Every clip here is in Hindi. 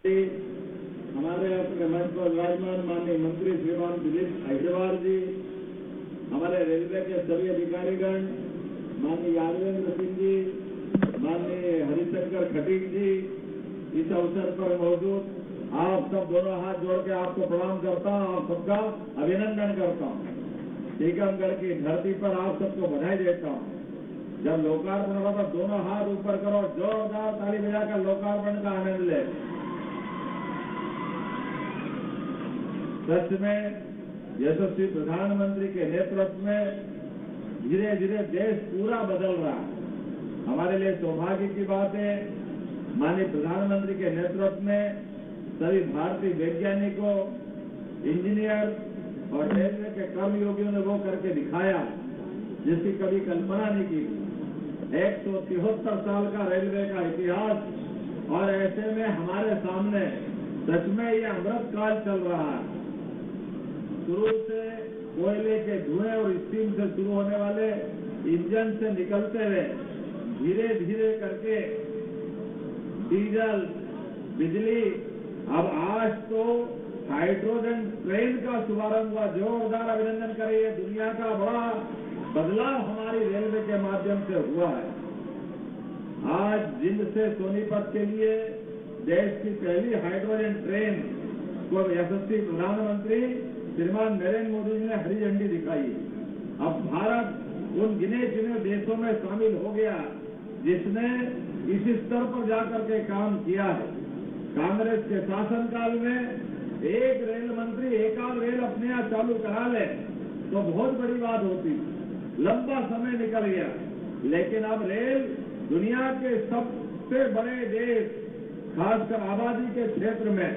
हमारे अपने मंच पर विराजमान माननीय मंत्री श्रीमान दिलीप अग्रवाल जी, हमारे रेलवे के सभी अधिकारीगण, माननीय यादवेंद्र सिंह जी, माननीय हरिशंकर खटीक जी, इस अवसर पर मौजूद आप सब दोनों हाथ जोड़ के आपको प्रणाम करता हूँ और सबका अभिनंदन करता हूँ। टीकमगढ़ की धरती पर आप सबको बधाई देता हूँ। जब लोकार्पण होगा तो दोनों हाथ ऊपर करो, जोरदार ताली बजाकर लोकार्पण का आनंद ले। सच में यशस्वी प्रधानमंत्री के नेतृत्व में धीरे धीरे देश पूरा बदल रहा है। हमारे लिए सौभाग्य की बात है, माननीय प्रधानमंत्री के नेतृत्व में सभी भारतीय वैज्ञानिकों, इंजीनियर और रेलवे के कर्मयोगियों ने वो करके दिखाया जिसकी कभी कल्पना नहीं की। 173 साल का रेलवे का इतिहास और ऐसे में हमारे सामने सच में ये अमृत काल चल रहा है। शुरू से कोयले के धुएं और स्टीम से शुरू होने वाले इंजन से निकलते हुए धीरे धीरे करके डीजल, बिजली, अब आज तो हाइड्रोजन ट्रेन का शुभारंभ हुआ। जोरदार अभिनंदन करिए। दुनिया का बड़ा बदलाव हमारी रेलवे के माध्यम से हुआ है। आज जिंद से सोनीपत के लिए देश की पहली हाइड्रोजन ट्रेन को यशस्वी प्रधानमंत्री श्रीमान नरेंद्र मोदी जी ने हरी झंडी दिखाई। अब भारत उन गिने चुने देशों में शामिल हो गया जिसने इस स्तर पर जाकर के काम किया है। कांग्रेस के शासनकाल में एक रेल मंत्री एकाध रेल अपने यहाँ चालू करा ले तो बहुत बड़ी बात होती, लंबा समय निकल गया। लेकिन अब रेल दुनिया के सबसे बड़े देश, खासकर आबादी के क्षेत्र में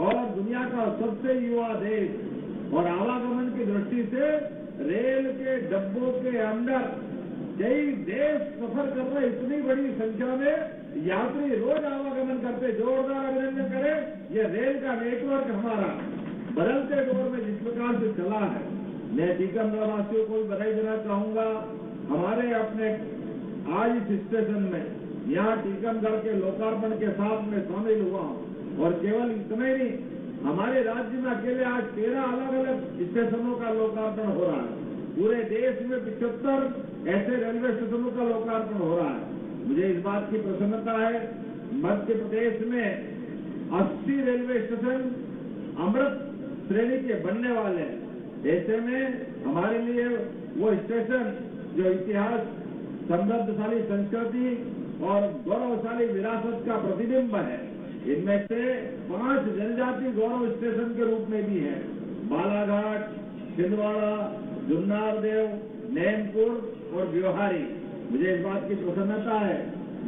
और दुनिया का सबसे युवा देश और आवागमन की दृष्टि से रेल के डब्बों के अंदर कई देश सफर कर रहे, इतनी बड़ी संख्या में यात्री रोज आवागमन करते। जोरदार अभिनंदन करें। ये रेल का नेटवर्क हमारा बदलते दौर में जिस प्रकार से चला है, मैं टीकमगढ़ वासियों को भी बधाई देना चाहूंगा। हमारे अपने आज इस स्टेशन में यहाँ टीकमगढ़ के लोकार्पण के साथ में शामिल हुआ हूँ और केवल इतना ही नहीं, हमारे राज्य में अकेले आज 13 अलग अलग स्टेशनों का लोकार्पण हो रहा है। पूरे देश में 75 ऐसे रेलवे स्टेशनों का लोकार्पण हो रहा है। मुझे इस बात की प्रसन्नता है, मध्य प्रदेश में 80 रेलवे स्टेशन अमृत श्रेणी के बनने वाले हैं। ऐसे में हमारे लिए वो स्टेशन जो इतिहास, समृद्धशाली संस्कृति और गौरवशाली विरासत का प्रतिबिंब है, इनमें से 5 जनजाति गौरव स्टेशन के रूप में भी है। बालाघाट, छिंदवाड़ा, जुन्नारदेव, नैनपुर और ब्योहारी। मुझे इस बात की प्रसन्नता है,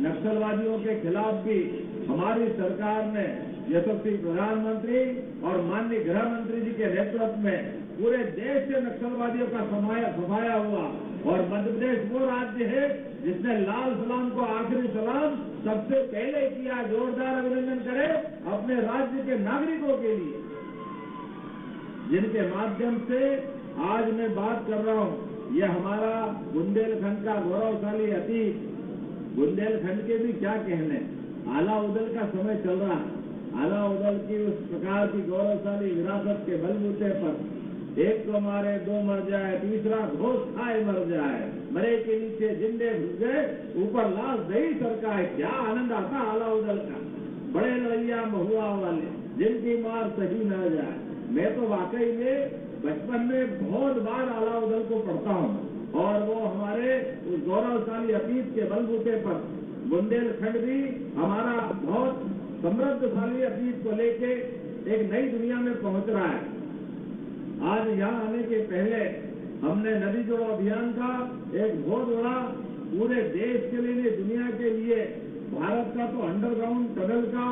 नक्सलवादियों के खिलाफ भी हमारी सरकार ने यशस्वी प्रधानमंत्री और माननीय गृह मंत्री जी के नेतृत्व में पूरे देश से नक्सलवादियों का सफाया हुआ और मध्य प्रदेश वो राज्य है जिसने लाल सलाम को आखिरी सलाम सबसे पहले किया। जोरदार अभिनंदन करें अपने राज्य के नागरिकों के लिए, जिनके माध्यम से आज मैं बात कर रहा हूँ। ये हमारा बुंदेलखंड का गौरवशाली अतीत, बुंदेलखंड के भी क्या कहने, आला उदल का समय चल रहा है। आला उदल की उस प्रकार की गौरवशाली विरासत के बलबूते पर एक को मारे दो मर जाए, तीसरा घोष खाए मर जाए, मरे के नीचे जिंदे घुस गए, ऊपर लाश दही सरका है। क्या आनंद आता आला उदल का। बड़े लड़ैया महुआ वाले जिनकी मार सही न जाए। मैं तो वाकई में बचपन में बहुत बार आला उदल को पढ़ता हूँ और वो हमारे उस गौरवशाली अतीत के बलबूते पर बुंदेलखंड भी हमारा बहुत समृद्धशाली अतीत को लेके एक नई दुनिया में पहुंच रहा है। आज यहाँ आने के पहले हमने नदी जोड़ो अभियान का एक बहुत बड़ा पूरे देश के लिए, दुनिया के लिए, भारत का तो अंडरग्राउंड टनल का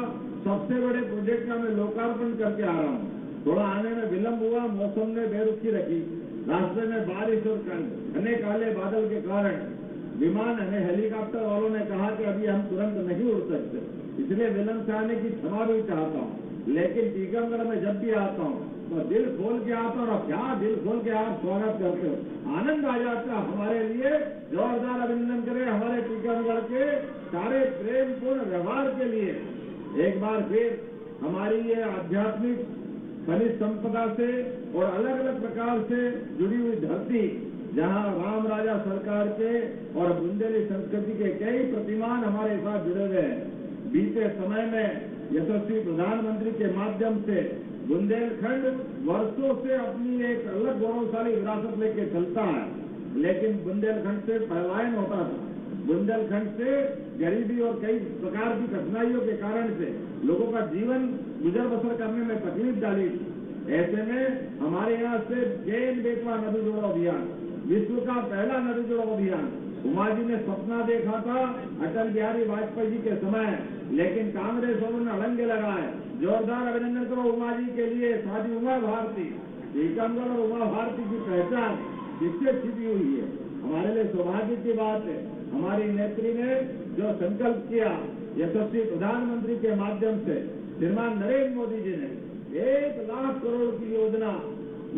सबसे बड़े प्रोजेक्ट का मैं लोकार्पण करके आ रहा हूँ। थोड़ा आने में विलंब हुआ, मौसम ने बेरुखी रखी, रास्ते में बारिश और घने काले बादल के कारण विमान हेलीकॉप्टर वालों ने कहा कि अभी हम तुरंत नहीं उड़ सकते, इसलिए विलंब से आने की क्षमा भी चाहता हूँ। लेकिन टीकमगढ़ में जब भी आता हूँ तो दिल खोल के आता हूँ और क्या दिल खोल के आप स्वागत करते हो, आनंद आ जाता हमारे लिए। जोरदार अभिनंदन करें हमारे टीकमगढ़ के सारे प्रेमपूर्ण व्यवहार के लिए। एक बार फिर हमारी ये आध्यात्मिक खनिज संपदा से और अलग अलग प्रकार से जुड़ी हुई धरती, जहां राम राजा सरकार के और बुंदेली संस्कृति के कई प्रतिमान हमारे साथ जुड़े हुए हैं। बीते समय में यशस्वी प्रधानमंत्री के माध्यम से बुंदेलखंड वर्षों से अपनी एक अलग गौरवशाली विरासत लेके चलता है, लेकिन बुंदेलखंड से पलायन होता था। बुंदेलखंड से गरीबी और कई प्रकार की कठिनाइयों के कारण से लोगों का जीवन गुजर बसर करने में तकलीफ डाली थी। ऐसे में हमारे यहाँ से केन बेतवा नदी जोड़ो अभियान, विश्व का पहला नदी जोड़ो अभियान, उमा जी ने सपना देखा था अटल बिहारी वाजपेयी जी के समय, लेकिन कांग्रेस और उन्होंने अड़ंगे लगाए। जोरदार अभिनंदन करो उमा जी के लिए। साधी उमा भारती, टीकमगढ़ और उमा भारती की पहचान किससे छिपी हुई है? हमारे लिए सौभाग्य की बात है, हमारी नेत्री ने जो संकल्प किया यशस्वी प्रधानमंत्री के माध्यम से, श्रीमान नरेंद्र मोदी जी ने 1 लाख करोड़ की योजना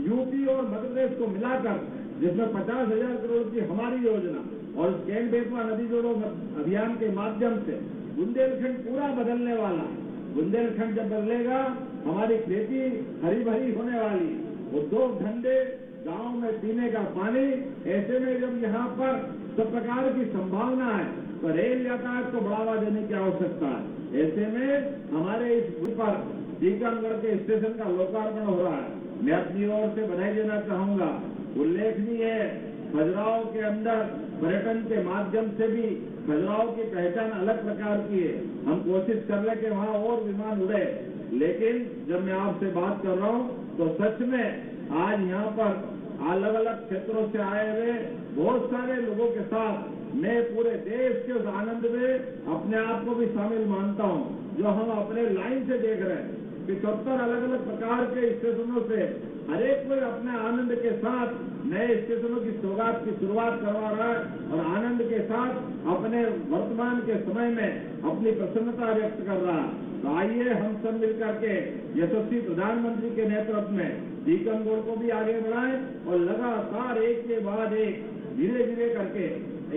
यूपी और मध्य प्रदेश को मिलाकर, जिसमें 50,000 करोड़ की हमारी योजना और केन बेतवा नदी जोड़ो अभियान के माध्यम से बुंदेलखंड पूरा बदलने वाला। बुंदेलखंड जब बदलेगा, हमारी खेती हरी भरी होने वाली, उद्योग धंधे, गांव में पीने का पानी। ऐसे में जब यहाँ पर सब प्रकार की संभावना है तो रेल यातायात को बढ़ावा देने की आवश्यकता है। ऐसे में हमारे इस पर टीकमगढ़ के स्टेशन का लोकार्पण हो रहा है। मैं अपनी ओर से बधाई देना चाहूंगा। उल्लेखनीय है, खजुराहो के अंदर पर्यटन के माध्यम से भी खजुराहो की पहचान अलग प्रकार की है। हम कोशिश कर रहे कि वहाँ और विमान उड़े, लेकिन जब मैं आपसे बात कर रहा हूँ तो सच में आज यहाँ पर अलग अलग क्षेत्रों से आए हुए बहुत सारे लोगों के साथ मैं पूरे देश के उस आनंद में अपने आप को भी शामिल मानता हूँ, जो हम अपने लाइन से देख रहे हैं। 75 अलग अलग प्रकार के स्टेशनों से हर एक कोई अपने आनंद के साथ नए स्टेशनों की सौगात की शुरुआत करवा रहा है और आनंद के साथ अपने वर्तमान के समय में अपनी प्रसन्नता व्यक्त कर रहा है। तो आइए हम सब मिलकर के यशस्वी प्रधानमंत्री के नेतृत्व में टीकमगढ़ को भी आगे बढ़ाएं और लगातार एक के बाद एक धीरे धीरे करके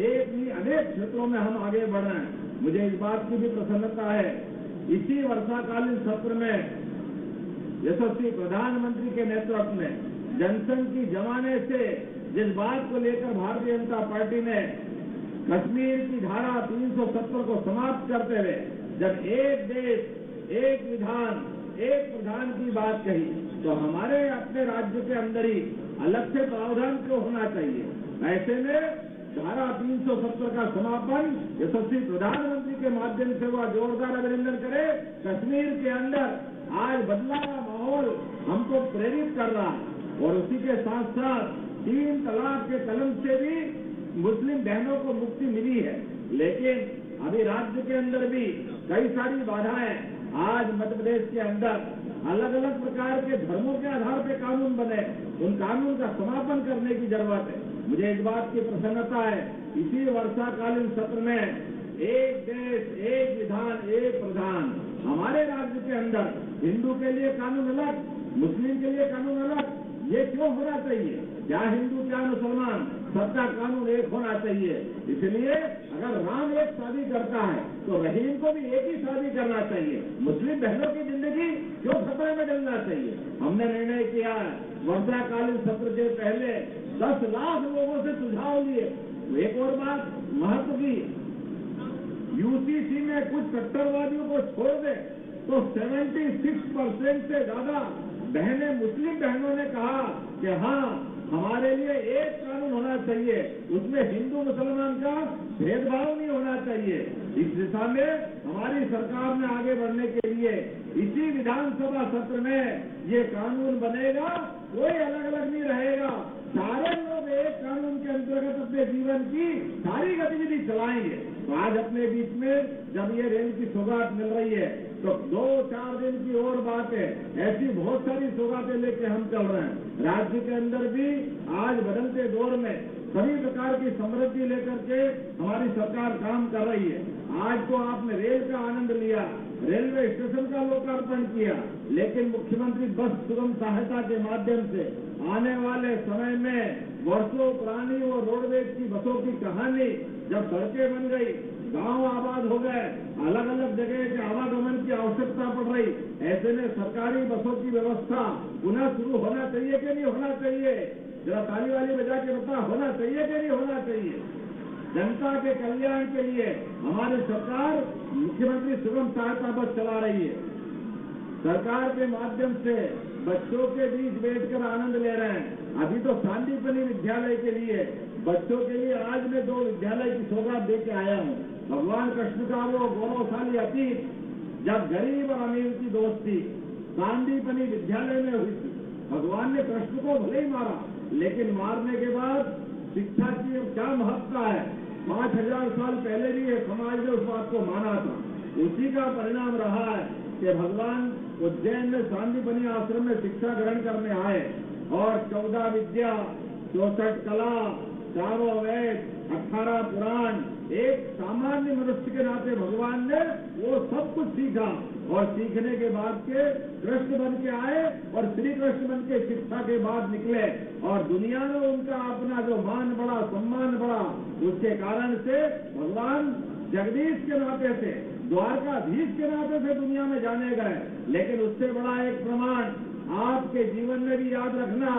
एक नहीं अनेक क्षेत्रों में हम आगे बढ़ रहे हैं। मुझे इस बात की भी प्रसन्नता है, इसी वर्षाकालीन सत्र में यशस्वी प्रधानमंत्री के नेतृत्व में जनसंघ की जमाने से जिस बात को लेकर भारतीय जनता पार्टी ने कश्मीर की धारा 370 को समाप्त करते हुए जब एक देश एक विधान एक प्रधान की बात कही, तो हमारे अपने राज्य के अंदर ही अलग से प्रावधान क्यों होना चाहिए? ऐसे में धारा 370 का समापन यशस्वी प्रधानमंत्री के माध्यम से हुआ। जोरदार अभिनंदन करे। कश्मीर के अंदर आज बदला का माहौल हमको प्रेरित कर रहा है और उसी के साथ साथ 3 तलाक के कलम से भी मुस्लिम बहनों को मुक्ति मिली है। लेकिन अभी राज्य के अंदर भी कई सारी बाधाएं, आज मध्य प्रदेश के अंदर अलग अलग प्रकार के धर्मों के आधार पर कानून बने, उन कानून का समापन करने की जरूरत है। मुझे इस बात की प्रसन्नता है, इसी वर्षाकालीन सत्र में एक देश एक विधान एक प्रधान, हमारे राज्य के अंदर हिंदू के लिए कानून अलग, मुस्लिम के लिए कानून अलग। ये क्यों होना चाहिए? क्या हिंदू क्या मुसलमान, सबका कानून एक होना चाहिए। इसलिए अगर राम एक शादी करता है तो रहीम को भी एक ही शादी करना चाहिए। मुस्लिम बहनों की जिंदगी क्यों खतरे में डलना चाहिए? हमने निर्णय किया है वर्षाकालीन सत्र के पहले 10 लाख लोगों से सुझाव लिए। एक और बात महत्व की, यूसीसी में कुछ कट्टरवादियों को छोड़ दे तो 76% से ज्यादा बहनें मुस्लिम बहनों ने कहा कि हाँ हमारे लिए एक कानून होना चाहिए, उसमें हिंदू मुसलमान का भेदभाव नहीं होना चाहिए। इस दिशा में हमारी सरकार ने आगे बढ़ने के लिए इसी विधानसभा सत्र में ये कानून बनेगा, कोई अलग अलग नहीं रहेगा। सारे लोग एक कानून के अंतर्गत अपने जीवन की सारी गतिविधि चलाएंगे। तो आज अपने बीच में जब ये रेल की सौगात मिल रही है तो 2-4 दिन की और बात है, ऐसी बहुत सारी सौगातें लेके हम चल रहे हैं। राज्य के अंदर भी आज बदलते दौर में सभी प्रकार की समृद्धि लेकर के हमारी सरकार काम कर रही है। आज तो आपने रेल का आनंद लिया, रेलवे स्टेशन का लोकार्पण किया, लेकिन मुख्यमंत्री बस सुगम सहायता के माध्यम से आने वाले समय में वर्षों पुरानी वो रोडवेज की बसों की कहानी जब सड़कें बन गई, गांव आबाद हो गए, अलग अलग जगह के आवागमन की आवश्यकता पड़ रही। ऐसे में सरकारी बसों की व्यवस्था पुनः शुरू होना चाहिए कि नहीं होना चाहिए? जरा ताली वाली बजा के बता, होना चाहिए कि नहीं होना चाहिए? जनता के कल्याण के लिए हमारी सरकार मुख्यमंत्री सुगम सहायता बस चला रही है। सरकार के माध्यम से बच्चों के बीच बैठकर आनंद ले रहे हैं। अभी तो सांदीपनि विद्यालय के लिए बच्चों के लिए आज मैं 2 विद्यालय की सौगात दे के आया हूँ। भगवान कृष्ण का वो गौरवशाली अतीत, जब गरीब और अमीर की दोस्ती सांदीपनि विद्यालय में हुई थी। भगवान ने कृष्ण को भले ही मारा, लेकिन मारने के बाद शिक्षा की क्या महत्ता है। 5000 साल पहले भी ये समाज ने उस बात को माना था। उसी का परिणाम रहा है कि भगवान उज्जैन में सांदीपनि आश्रम में शिक्षा ग्रहण करने आए और 14 विद्या, 64 कला, 4 वेद, 18 पुराण, एक सामान्य मनुष्य के नाते भगवान ने वो सब कुछ सीखा और सीखने के बाद के कृष्ण बन के आए और श्री कृष्ण बन के शिक्षा के बाद निकले और दुनिया में उनका अपना जो मान बढ़ा, सम्मान बढ़ा, उसके कारण से भगवान जगदीश के नाते से, द्वारकाधीश के नाते से दुनिया में जाने गए। लेकिन उससे बड़ा एक प्रमाण आपके जीवन में भी याद रखना,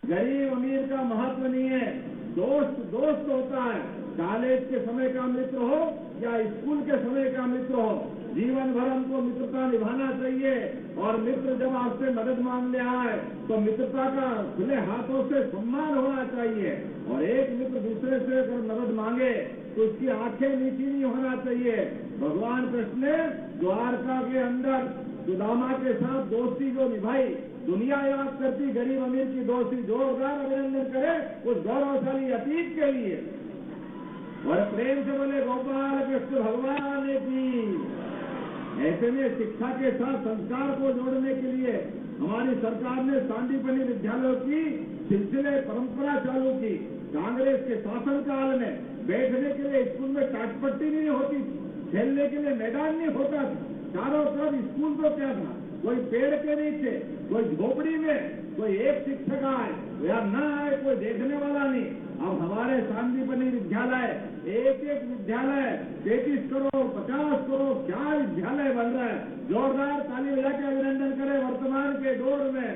गरीब अमीर का महत्व नहीं है, दोस्त दोस्त होता है। कॉलेज के समय का मित्र हो या स्कूल के समय का मित्र हो, जीवन भर हमको मित्रता निभाना चाहिए। और मित्र जब आपसे मदद मांगने आए तो मित्रता का खुले हाथों से सम्मान होना चाहिए। और एक मित्र दूसरे से अगर मदद मांगे तो उसकी आंखें नीची नहीं होना चाहिए। भगवान कृष्ण ने द्वारका के अंदर सुदामा के साथ दोस्ती जो निभाई, दुनिया याद करती गरीब अमीर की दोस्ती। जोरदार अभिनंदन करे उस गौरवशाली अतीत के लिए और प्रेम से बोले गोपाल कृष्ण भगवान की। ऐसे में शिक्षा के साथ संस्कार को जोड़ने के लिए हमारी सरकार ने सांदीपनि विद्यालयों की सिलसिले परंपरा चालू की। कांग्रेस के शासनकाल में बैठने के लिए स्कूल में टाटपट्टी नहीं होती, खेलने के लिए मैदान नहीं होता था। चारों तरफ स्कूल तो क्या था, कोई पेड़ के नीचे, कोई झोपड़ी में, कोई एक शिक्षक आए या न आए, कोई देखने वाला नहीं। अब हमारे सांदीपनि विद्यालय, एक एक विद्यालय 33 करोड़ 50 करोड़ क्या विद्यालय बन रहा है। जोरदार ताली बजा के अभिनंदन करें। वर्तमान के दौर में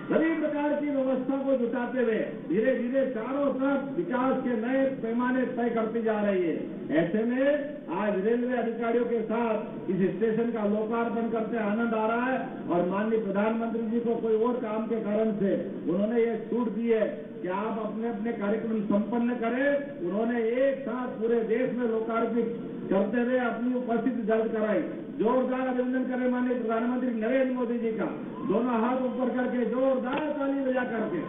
सभी प्रकार की व्यवस्था को जुटाते हुए धीरे धीरे चारों तरफ विकास के नए पैमाने तय करती जा रही है। ऐसे में आज रेलवे अधिकारियों के साथ इस स्टेशन का लोकार्पण करते आनंद आ रहा है और माननीय प्रधानमंत्री जी को कोई और काम के कारण से उन्होंने ये छूट दी है कि आप अपने अपने कार्यक्रम संपन्न करें। उन्होंने एक साथ पूरे देश में लोकार्पित करते हुए अपनी उपस्थिति दर्ज कराई। जोरदार अभिनंदन करें माननीय प्रधानमंत्री नरेंद्र मोदी जी का, दोनों हाथ ऊपर करके जोरदार ताली बजा करके,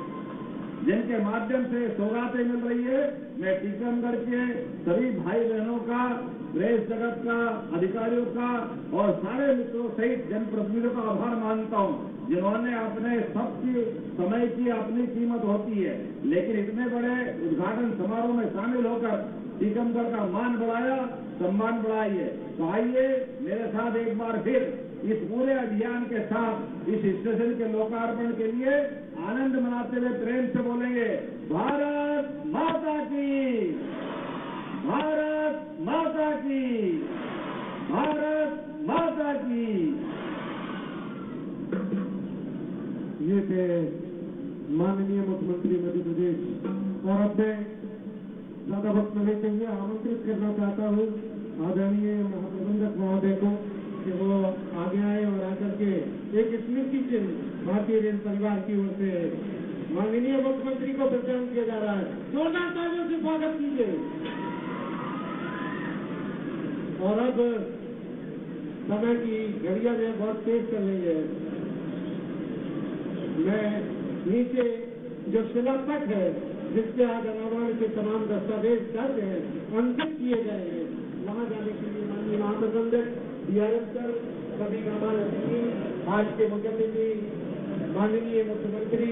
जिनके माध्यम से सौगातें मिल रही है। मैं टीकमगढ़ के सभी भाई बहनों का, प्रेस जगत का, अधिकारियों का और सारे मित्रों सहित जनप्रतिनिधियों का आभार मानता हूं, जिन्होंने अपने सबकी समय की अपनी कीमत होती है, लेकिन इतने बड़े उद्घाटन समारोह में शामिल होकर टीकमगढ़ का मान बढ़ाया, सम्मान बढ़ाइए। तो आइए मेरे साथ एक बार फिर इस पूरे अभियान के साथ इस स्टेशन के लोकार्पण के लिए आनंद मनाते हुए प्रेम से बोलेंगे, भारत माता की, भारत माता की, भारत माता की। ये थे माननीय मुख्यमंत्री मध्य प्रदेश। और अब मैं ज्यादा वक्त न लेते हुए आमंत्रित करना चाहता हूँ आदरणीय महाप्रबंधक महोदय को कि वो आगे आए और आकर के एक स्मृति चिन्ह भारतीय रेल परिवार की ओर से माननीय मुख्यमंत्री को प्रदान किया जा रहा है। जोरदार तालियों से स्वागत कीजिए। और अब समय की घड़ियां में बहुत तेज चल रही है। मैं नीचे जो शिलापट है जिसके आज अनावरण के तमाम दस्तावेज दर्ज हैं, अंकित किए गए हैं, वहां जाने के लिए माननीय महाप्रबंधक डीआरएम सर, सभी का आज के मुख्यमंत्री माननीय मुख्यमंत्री